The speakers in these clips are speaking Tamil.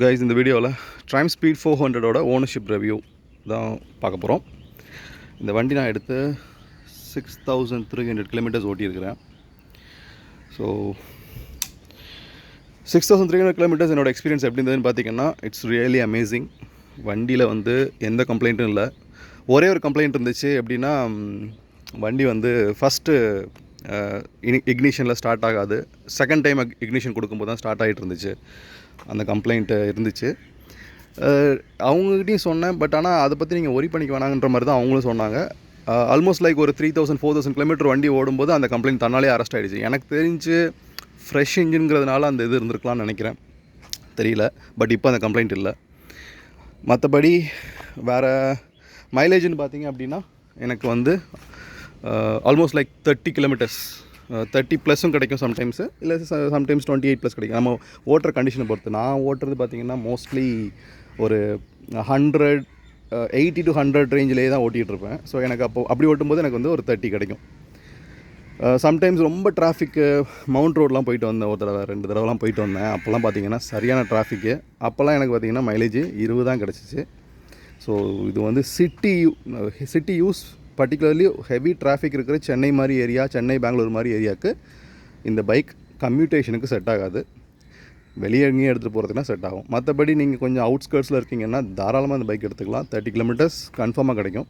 கைஸ், இந்த வீடியோவில் ட்ரைம் ஸ்பீட் 400ஓட ஓனர்ஷிப் ரிவ்யூ தான் பார்க்க போகிறோம். இந்த வண்டி நான் எடுத்து 6300 கிலோமீட்டர்ஸ் ஓட்டியிருக்கிறேன். ஸோ 6300 கிலோமீட்டர்ஸ் என்னோடய எக்ஸ்பீரியன்ஸ் எப்படி இருந்ததுன்னு பார்த்தீங்கன்னா, இட்ஸ் ரியலி அமேசிங். வண்டியில் வந்து எந்த கம்ப்ளைண்ட்டும் இல்லை. ஒரே ஒரு கம்ப்ளைண்ட் இருந்துச்சு. எப்படின்னா, வண்டி வந்து ஃபஸ்ட்டு இக்னிஷனில் ஸ்டார்ட் ஆகாது. செகண்ட் டைம் இக்னிஷன் கொடுக்கும்போது தான் ஸ்டார்ட் ஆகிட்டு இருந்துச்சு. அந்த கம்ப்ளைண்ட்டு இருந்துச்சு. அவங்ககிட்டையும் சொன்னேன். பட் ஆனால் அதை பற்றி நீங்கள் ஒரி பண்ணிக்க வேணாங்கன்ற மாதிரி தான் அவங்களும் சொன்னாங்க. ஆல்மோஸ்ட் லைக் ஒரு 3000-4000 கிலோமீட்டர் வண்டி ஓடும்போது அந்த கம்ப்ளைண்ட் தன்னாலே அரெஸ்ட் ஆகிடுச்சு. எனக்கு தெரிஞ்சு ஃப்ரெஷ் இன்ஜின்ங்கிறதுனால அந்த இது இருந்திருக்கலாம்னு நினைக்கிறேன், தெரியல. பட் இப்போ அந்த கம்ப்ளைண்ட் இல்லை. மற்றபடி வேறு மைலேஜ்னு பார்த்தீங்க அப்படின்னா, எனக்கு வந்து ஆல்மோஸ்ட் லைக் 30 கிலோமீட்டர்ஸ் 30+ கிடைக்கும் சம்டைம்ஸு, இல்லை சம்டைம்ஸ் 28+ கிடைக்கும். நம்ம ஓட்டுற கண்டிஷனை பொறுத்து. நான் ஓட்டுறது பார்த்திங்கன்னா மோஸ்ட்லி ஒரு 80 to 100 ரேஞ்சிலே தான் ஓட்டிகிட்ருப்பேன். ஸோ எனக்கு அப்படி ஓட்டும்போது எனக்கு வந்து ஒரு 30 கிடைக்கும். சம்டைம்ஸ் ரொம்ப டிராஃபிக்கு, மவுண்ட் ரோடெலாம் போயிட்டு வந்தேன். ஒரு தடவை 2 தடவைலாம் போயிட்டு வந்தேன். அப்போல்லாம் பார்த்திங்கன்னா சரியான டிராஃபிக்கு. அப்போல்லாம் எனக்கு பார்த்திங்கன்னா மைலேஜ் 20 தான் கிடச்சிச்சு. ஸோ இது வந்து city use, particularly heavy traffic இருக்கிற சென்னை மாதிரி ஏரியா, சென்னை பெங்களூர் மாதிரி ஏரியாவுக்கு இந்த பைக் கம்யூட்டேஷனுக்கு செட் ஆகாது. வெளியே எங்கேயும் எடுத்துகிட்டு போகிறதுக்குனா செட் ஆகும். மற்றபடி நீங்கள் கொஞ்சம் அவுட்ஸ்கர்ட்ஸில் இருக்கீங்கன்னா தாராளமாக இந்த பைக் எடுத்துக்கலாம். 30 கிலோமீட்டர்ஸ் கன்ஃபார்மாக கிடைக்கும்.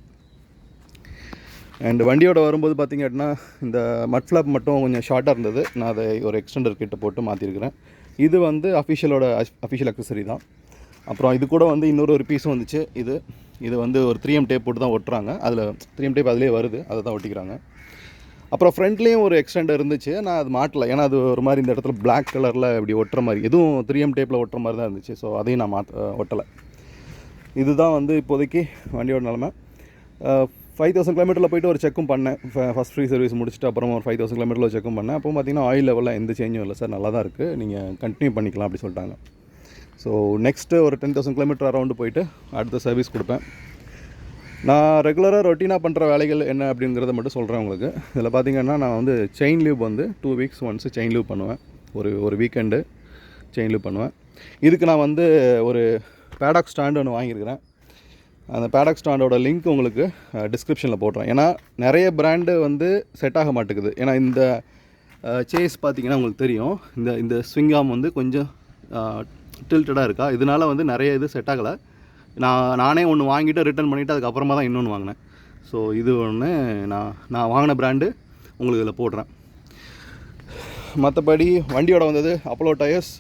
அண்ட் வண்டியோட வரும்போது பார்த்திங்க அப்படின்னா, இந்த மட் ஃப்ளாப் மட்டும் கொஞ்சம் ஷார்ட்டாக இருந்தது. நான் அதை ஒரு எக்ஸ்டெண்டர் கிட்ட போட்டு மாற்றிருக்கிறேன். இது வந்து அஃபிஷியல் அக்சசரி தான். அப்புறம் இது கூட வந்து இன்னொரு பீஸும் வந்துச்சு. இது வந்து ஒரு 3M டேப் போட்டு தான் ஒட்டுறாங்க. அதில் 3M டேப் அதிலே வருது, அதை தான் ஒட்டிக்கிறாங்க. அப்புறம் ஃப்ரண்ட்லேயும் ஒரு எக்ஸ்டெண்டர் இருந்துச்சு. நான் அது மாட்டலை, ஏன்னா அது ஒரு மாதிரி இந்த இடத்துல பிளாக் கலரில் இப்படி ஒட்டுற மாதிரி, எதுவும் 3M டேப்பில் ஒட்டுற மாதிரி தான் இருந்துச்சு. ஸோ அதையும் நான் ஒட்டலை. இதுதான் வந்து இப்போதைக்கு வண்டியோட நிலமை. 5000 கிலோமீட்டரில் போய்ட்டு ஒரு செக்கும் பண்ணேன். ஃபஸ்ட் ஃப்ரீ சர்வீஸ் முடிச்சுட்டு அப்புறம் ஒரு 5000 கிலோமீட்டரில் செக்கும் பண்ணேன். அப்போ பார்த்திங்கன்னா ஆயில் லெவலில் எந்த சேஞ்சும் இல்லை சார், நல்லா தான் இருக்குது, நீங்கள் கண்டினியூ பண்ணிக்கலாம் அப்படி சொல்லிட்டாங்க. ஸோ நெக்ஸ்ட்டு ஒரு 10,000 கிலோமீட்டர் அரௌண்டு போயிட்டு அடுத்த சர்வீஸ் கொடுப்பேன். நான் ரெகுலராக ரொட்டீனாக பண்ணுற வேலைகள் என்ன அப்படிங்கிறத மட்டும் சொல்கிறேன் உங்களுக்கு. இதில் பார்த்திங்கன்னா, நான் வந்து செயின் லூப் வந்து 2 வீக்ஸ் ஒன்ஸ் செயின் லூப் பண்ணுவேன். ஒரு வீக்கெண்டு செயின் லூப் பண்ணுவேன். இதுக்கு நான் வந்து ஒரு பேடாக் ஸ்டாண்டு ஒன்று வாங்கியிருக்கிறேன். அந்த பேடாக் ஸ்டாண்டோட லிங்க் உங்களுக்கு டிஸ்கிரிப்ஷனில் போடுறேன். ஏன்னா நிறைய பிராண்டு வந்து செட் ஆக மாட்டேங்குது. ஏன்னா இந்த சேஸ் பார்த்திங்கன்னா உங்களுக்கு தெரியும், இந்த ஸ்விங்காம் வந்து கொஞ்சம் டில்ட்டடாக இருக்கா. இதனால் வந்து நிறைய இது செட் ஆகலை. நானே ஒன்று வாங்கிட்டு ரிட்டர்ன் பண்ணிவிட்டு அதுக்கப்புறமா தான் இன்னொன்று வாங்கினேன். ஸோ இது ஒன்று நான் வாங்கின பிராண்டு உங்களுக்கு இதில் போடுறேன். மற்றபடி வண்டியோட வந்தது அப்போலோ டயர்ஸ்.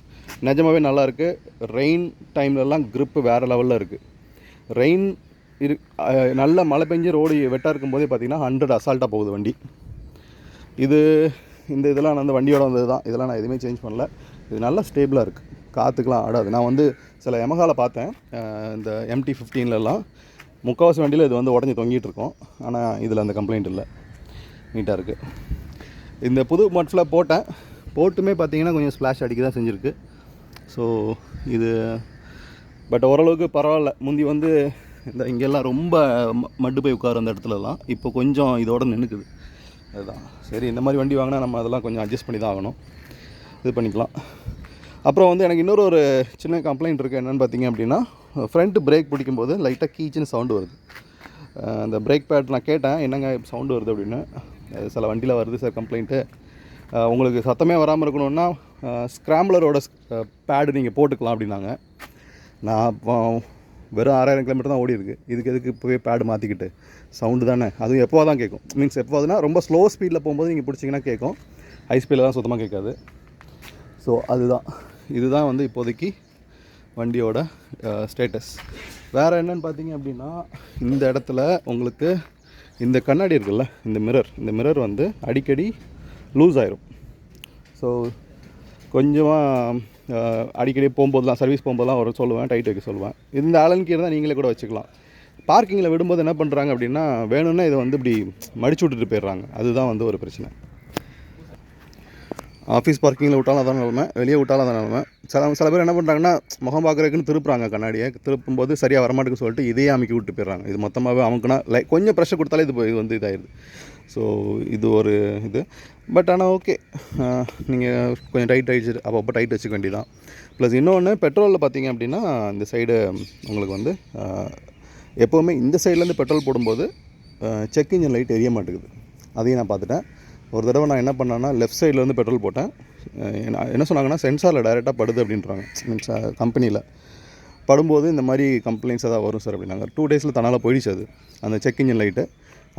நிஜமாகவே நல்லாயிருக்கு. ரெயின் டைம்லலாம் க்ரிப்பு வேறு லெவலில் இருக்குது. ரெயின் நல்ல மழை பெஞ்சு ரோடு வெட்டாக இருக்கும்போதே பார்த்திங்கன்னா 100 அசால்ட்டாக போகுது வண்டி. இதெல்லாம் அந்த வண்டியோட வந்தது தான். இதெல்லாம் நான் எதுவுமே சேஞ்ச் பண்ணல. இது நல்லா ஸ்டேபிளாக இருக்குது, காற்றுக்கெலாம் ஆடாது. நான் வந்து சில எமகாவில் பார்த்தேன், இந்த MT-15லலாம் முக்கால்வாசி வண்டியில் இது வந்து உடஞ்சி தொங்கிட்டு இருக்கோம். ஆனால் இதில் அந்த கம்ப்ளைண்ட் இல்லை, நீட்டாக இருக்குது. இந்த புது மட்ஃபில் போட்டுமே பார்த்திங்கன்னா கொஞ்சம் ஸ்ப்ளாஷ் அடிக்க தான் செஞ்சுருக்கு. ஸோ இது பட் ஓரளவுக்கு பரவாயில்ல. முந்தி வந்து இங்கெல்லாம் ரொம்ப மட்டு போய் உட்கார அந்த இடத்துலலாம் இப்போ கொஞ்சம் இதோடு நின்றுக்குது. அதுதான் சரி, இந்த மாதிரி வண்டி வாங்கினா நம்ம அதெல்லாம் கொஞ்சம் அட்ஜஸ்ட் பண்ணி தான் ஆகணும், இது பண்ணிக்கலாம். அப்புறம் வந்து எனக்கு இன்னொரு சின்ன கம்ப்ளைண்ட் இருக்குது. என்னென்னு பார்த்திங்க அப்படின்னா, ஃப்ரண்ட்டு பிரேக் பிடிக்கும்போது லைட்டாக கீச்சுன்னு சவுண்டு வருது. அந்த பிரேக் பேட் நான் கேட்டேன், என்னங்க சவுண்டு வருது அப்படின்னு. சில வண்டியில் வருது சார் கம்ப்ளைண்ட்டு. உங்களுக்கு சத்தமே வராமல் இருக்கணுன்னா ஸ்க்ராம்ப்லரோட பேடு நீங்கள் போட்டுக்கலாம் அப்படின்னாங்க. நான் வெறும் 6000 கிலோமீட்டர் தான் ஓடி இருக்குது. எதுக்கு போய் பேடு மாற்றிக்கிட்டு, சவுண்டு தானே, அதுவும் எப்போ தான் கேட்கும். மீன்ஸ் எப்போதுனா ரொம்ப ஸ்லோ ஸ்பீடில் போகும்போது நீங்கள் பிடிச்சிங்கன்னா கேட்கும், ஹை ஸ்பீடில் தான் சுத்தமாக கேட்காது. ஸோ இதுதான் வந்து இப்போதைக்கு வண்டியோட ஸ்டேட்டஸ். வேறு என்னென்னு பார்த்தீங்க அப்படின்னா, இந்த இடத்துல உங்களுக்கு இந்த கண்ணாடி இருக்குல்ல, இந்த மிரர் வந்து அடிக்கடி லூஸ் ஆயிரும். ஸோ கொஞ்சமாக அடிக்கடி போகும்போதெலாம், சர்வீஸ் போகும்போதெல்லாம் ஒரு சொல்லுவேன், டைட் வைக்க சொல்லுவேன். இந்த ஆலன் கீரை தான் நீங்களே கூட வச்சுக்கலாம். பார்க்கிங்கில் விடும்போது என்ன பண்ணுறாங்க அப்படின்னா, வேணும்னா இதை வந்து இப்படி மடிச்சு விட்டுட்டு போயிடுறாங்க. அதுதான் வந்து ஒரு பிரச்சனை. ஆஃபீஸ் பார்க்கிங்கில் விட்டாலும் அதான் நிலமை, வெளியே விட்டாலும் அதான் நிலமை. சில பேர் என்ன பண்ணுறாங்கன்னா, முகம் பார்க்குறதுக்குன்னு திருப்புறாங்க. கண்ணாடியை திருப்பும்போது சரியாக வரமாட்டேன்னு சொல்லிட்டு இதையே அமைக்கி விட்டு போயிடுறாங்க. இது மொத்தமாகவே அவங்களுக்குனா கொஞ்சம் ப்ரெஷர் கொடுத்தாலே இது வந்து இதாகிடுது. ஸோ இது ஒரு இது. பட் ஆனால் ஓகே, நீங்கள் கொஞ்சம் டைட் ஆகிடுச்சு, அப்பப்போ டைட் வச்சுக்க வேண்டியதான். ப்ளஸ் இன்னொன்று, பெட்ரோலில் பார்த்தீங்க அப்படின்னா இந்த சைடு உங்களுக்கு வந்து எப்போவுமே இந்த சைட்லேருந்து பெட்ரோல் போடும்போது செக் இன்ஜின் லைட் எரிய மாட்டேங்குது. அதையும் நான் பார்த்துட்டேன். ஒரு தடவை நான் என்ன பண்ணேன்னா லெஃப்ட் சைட்லேருந்து பெட்ரோல் போட்டேன். என்ன சொன்னாங்கன்னா சென்சாரில் டைரெக்டாக படுது அப்படின்றாங்க. மீன்ஸ் கம்பெனியில் படும்போது இந்த மாதிரி கம்ப்ளைண்ட்ஸ் எதாவது வரும் சார் அப்படின்னாங்க. 2 டேஸில் தன்னால் போயிடுச்சு அது அந்த செக் இன்ஜின் லைட்டு.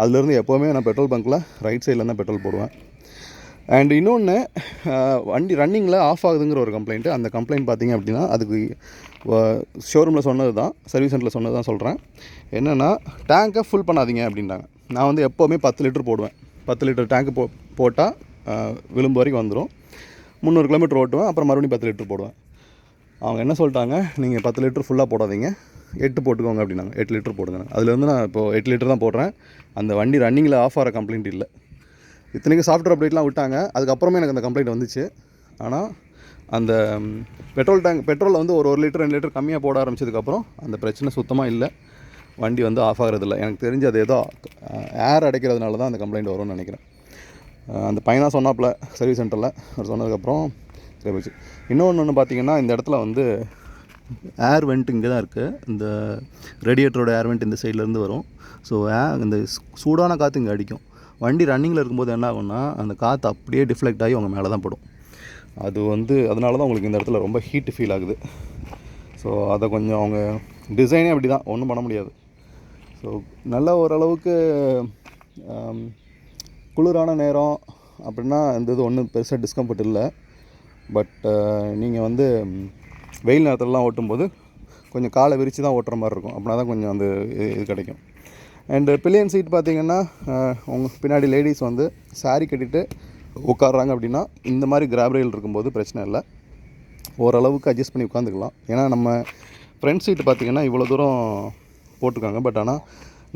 அதுலேருந்து எப்போவுமே நான் பெட்ரோல் பங்க்கில் ரைட் சைடில் தான் பெட்ரோல் போடுவேன். அண்ட் இன்னொன்று, வண்டி ரன்னிங்கில் ஆஃப் ஆகுதுங்கிற ஒரு கம்ப்ளைண்ட்டு. அந்த கம்ப்ளைண்ட் பார்த்திங்க அப்படின்னா அதுக்கு ஷோரூமில் சொன்னது தான், சர்வீஸ் சென்டரில் சொன்னது தான் சொல்கிறேன். என்னென்னா, டேங்கை ஃபுல் பண்ணாதீங்க அப்படின்ட்டாங்க. நான் வந்து எப்போவுமே 10 லிட்டர் போடுவேன். 10 லிட்டர் டேங்க்கு போட்டால் விளிம்பு வரைக்கும் வந்துடும். 300 கிலோமீட்டர் ஓட்டுவேன், அப்புறம் மறுபடியும் 10 லிட்டர் போடுவேன். அவங்க என்ன சொல்லிட்டாங்க, நீங்கள் 10 லிட்டர் ஃபுல்லாக போடாதீங்க, 8 போட்டுக்கோங்க அப்படின்னாங்க. 8 லிட்டர் போடுங்க. அதுலேருந்து நான் இப்போது 8 லிட்டர் தான் போடுறேன். அந்த வண்டி ரன்னிங்கில் ஆஃப் ஆகிற கம்ப்ளைண்ட் இல்லை. இத்தனைக்கும் சாஃப்ட்வேர் அப்டேட்லாம் விட்டாங்க, அதுக்கப்புறமே எனக்கு அந்த கம்ப்ளைண்ட் வந்துச்சு. ஆனால் அந்த பெட்ரோலில் வந்து ஒரு லிட்டர் 2 லிட்டர் கம்மியாக போட ஆரம்பிச்சதுக்கப்புறம் அந்த பிரச்சனை சுத்தமாக இல்லை. வண்டி வந்து ஆஃப் ஆகிறதில்ல. எனக்கு தெரிஞ்சு அது ஏதோ ஏர் அடைக்கிறதுனால தான் அந்த கம்ப்ளைண்ட் வரும்னு நினைக்கிறேன். அந்த பையனாக சொன்னாப்புல சர்வீஸ் சென்டரில் அவர் சொன்னதுக்கப்புறம் சரி போச்சு. இன்னொன்று பார்த்தீங்கன்னா, இந்த இடத்துல வந்து ஏர் வெண்ட் இங்கே தான் இருக்குது. இந்த ரேடியேட்டரோட ஏர் வெண்ட் இந்த சைட்லேருந்து வரும். ஸோ இந்த சூடான காற்று இங்கே அடிக்கும். வண்டி ரன்னிங்கில் இருக்கும்போது என்ன ஆகும்னா, அந்த காற்று அப்படியே டிஃப்ளெக்ட் ஆகி அவங்க மேலே தான் படும். அது வந்து அதனால தான் உங்களுக்கு இந்த இடத்துல ரொம்ப ஹீட் ஃபீல் ஆகுது. ஸோ அதை கொஞ்சம் அவங்க டிசைனே அப்படி தான், ஒன்றும் பண்ண முடியாது. ஸோ நல்ல ஓரளவுக்கு குளிரான நேரம் அப்படின்னா இந்த இது ஒன்றும் பெருசாக டிஸ்கம்ஃபர்ட் இல்லை. பட் நீங்கள் வந்து வெயில் நேரத்துலலாம் ஓட்டும்போது கொஞ்சம் காலை விரித்து தான் ஓட்டுற மாதிரி இருக்கும். அப்படின்னா தான் கொஞ்சம் அந்த இது கிடைக்கும். அண்டு பில்லியன் சீட் பார்த்திங்கன்னா, உங்கள் பின்னாடி லேடிஸ் வந்து சாரீ கட்டிட்டு உட்காடுறாங்க அப்படின்னா இந்த மாதிரி கிராப் ரயில் இருக்கும்போது பிரச்சனை இல்லை, ஓரளவுக்கு அட்ஜஸ்ட் பண்ணி உட்காந்துக்கலாம். ஏன்னா நம்ம ஃப்ரண்ட் சீட்டு பார்த்திங்கன்னா இவ்வளோ தூரம் போட்டிருக்காங்க. பட் ஆனால்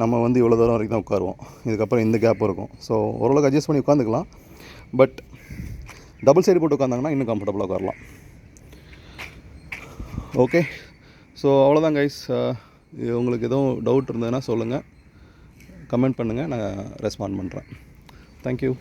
நம்ம வந்து இவ்வளோ தூரம் வரைக்கும் தான் உட்காருவோம். இதுக்கப்புறம் இந்த கேப் இருக்கும். ஸோ ஓரளவுக்கு அட்ஜஸ்ட் பண்ணி உட்காந்துக்கலாம். பட் டபுள் சைடு போட்டு உட்காந்தாங்கன்னா இன்னும் கம்ஃபர்டபுளாக உட்காரலாம். ஓகே, ஸோ அவ்வளோதான் கைஸ். உங்களுக்கு எதுவும் டவுட் இருந்ததுன்னா சொல்லுங்கள், கமெண்ட் பண்ணுங்கள், நான் ரெஸ்பாண்ட் பண்ணுறேன். தேங்க்யூ.